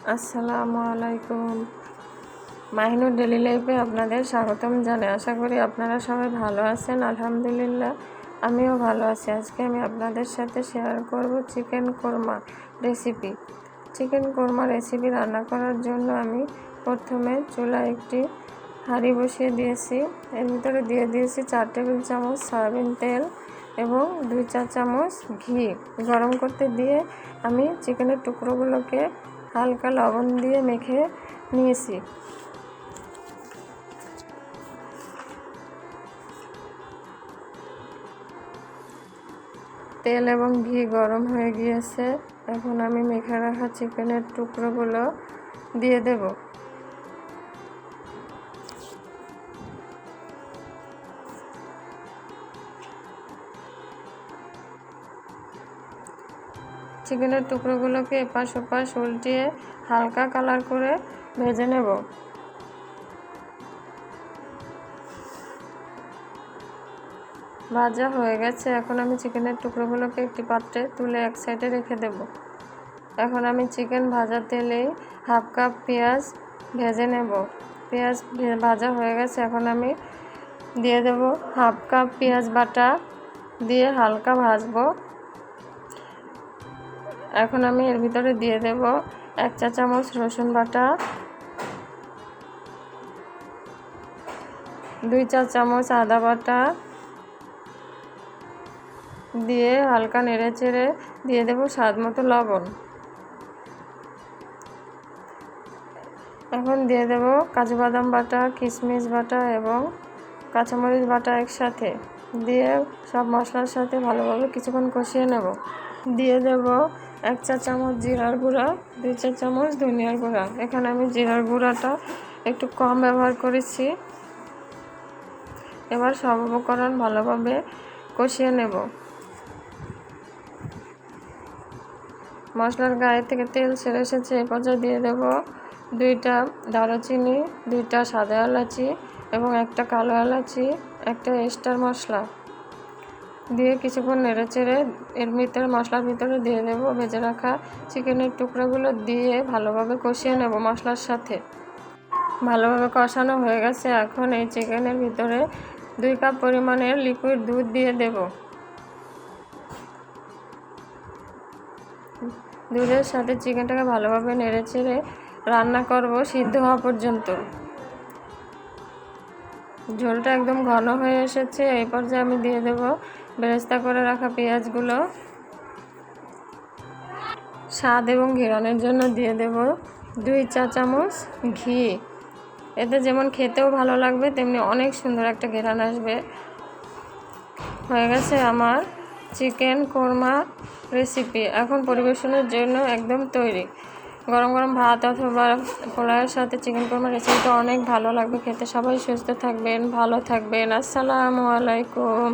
আসসালামু আলাইকুম। মাহিনুর ডেলি লাইফে আপনাদের স্বাগতম জানাই। আশা করি আপনারা সবাই ভালো আছেন। আলহামদুলিল্লাহ আমিও ভালো আছি। আজকে আমি আপনাদের সাথে শেয়ার করব chicken korma recipe. Chicken korma recipe রান্না করার জন্য আমি প্রথমে চুলায় একটি হাঁড়ি বসিয়ে দিয়েছি। এর ভিতরে দিয়ে দিয়েছি 4 টেবিল চামচ সয়াবিন তেল এবং 2 চা চামচ ঘি গরম করতে দিয়ে আমি চিকেনের টুকরোগুলোকে হালকা লবণ দিয়ে মেখে নিয়েছি। তেল এবং ঘি গরম হয়ে গিয়েছে। এখন আমি মেখে রাখা চিকেনের টুকরোগুলো দিয়ে দেব। চিকেনের টুকরোগুলোকে এপাশ ওপাশ উল্টিয়ে হালকা কালার করে ভেজে নেব। ভাজা হয়ে গেছে। এখন আমি চিকেনের টুকরোগুলোকে একটি পাত্রে তুলে এক সাইডে রেখে দেব। এখন আমি চিকেন ভাজা তেলেই হাফ কাপ পেঁয়াজ ভেজে নেব। পেঁয়াজ ভাজা হয়ে গেছে। এখন আমি দিয়ে দেব হাফ কাপ পেঁয়াজ বাটা দিয়ে হালকা ভাজবো। এখন আমি এর ভিতরে দিয়ে দেব 1 চা চামচ রসুন বাটা, 2 চা চামচ আদা বাটা দিয়ে হালকা নেড়েচেড়ে দিয়ে দেব স্বাদ মতো লবণ। এখন দিয়ে দেব কাজু বাদাম বাটা, কিশমিশ বাটা এবং কাঁচামরিচ বাটা একসাথে দিয়ে সব মশলার সাথে ভালোভাবে কিছুক্ষণ কষিয়ে নেব। দিয়ে দেব 1 চা চামচ জিরার গুঁড়া, 2 চা চামচ ধনিয়ার গুঁড়া। এখানে আমি জিরার গুঁড়াটা একটু কম ব্যবহার করেছি। এবার সব উপকরণ ভালোভাবে কষিয়ে নেব। মশলার গায়ে থেকে তেল ছেড়ে এসেছে। এ পর্যায়ে দিয়ে দেব 2টা দারুচিনি, 2টা সাদা এলাচি এবং 1টা কালো এলাচি, 1টা স্টার মশলা দিয়ে কিছুক্ষণ নেড়েচেড়ে এর ভিতরে মশলার ভিতরে দিয়ে দেব ভেজে রাখা চিকেনের টুকরোগুলো দিয়ে ভালোভাবে কষিয়ে নেব মশলার সাথে। ভালোভাবে কষানো হয়ে গেছে। এখন এই চিকেনের ভিতরে 2 কাপ পরিমাণের লিকুইড দুধ দিয়ে দেব। দুধের সাথে চিকেনটাকে ভালোভাবে নেড়েচেড়ে রান্না করব সিদ্ধ হওয়া পর্যন্ত। ঝোলটা একদম ঘন হয়ে এসেছে। এই পর্যায়ে আমি দিয়ে দেব বেরেস্তা করে রাখা পেঁয়াজগুলো। স্বাদ এবং ঘ্রাণের জন্য দিয়ে দেব 2 চা চামচ ঘি। এতে যেমন খেতেও ভালো লাগবে তেমনি অনেক সুন্দর একটা ঘ্রাণ আসবে। হয়ে গেছে আমার চিকেন কোরমা রেসিপি। এখন পরিবেশনের জন্য একদম তৈরি। গরম গরম ভাত অথবা পোলাওয়ের সাথে চিকেন কোরমা রেসিপিটা অনেক ভালো লাগবে খেতে। সবাই সুস্থ থাকবেন, ভালো থাকবেন। আসসালামু আলাইকুম।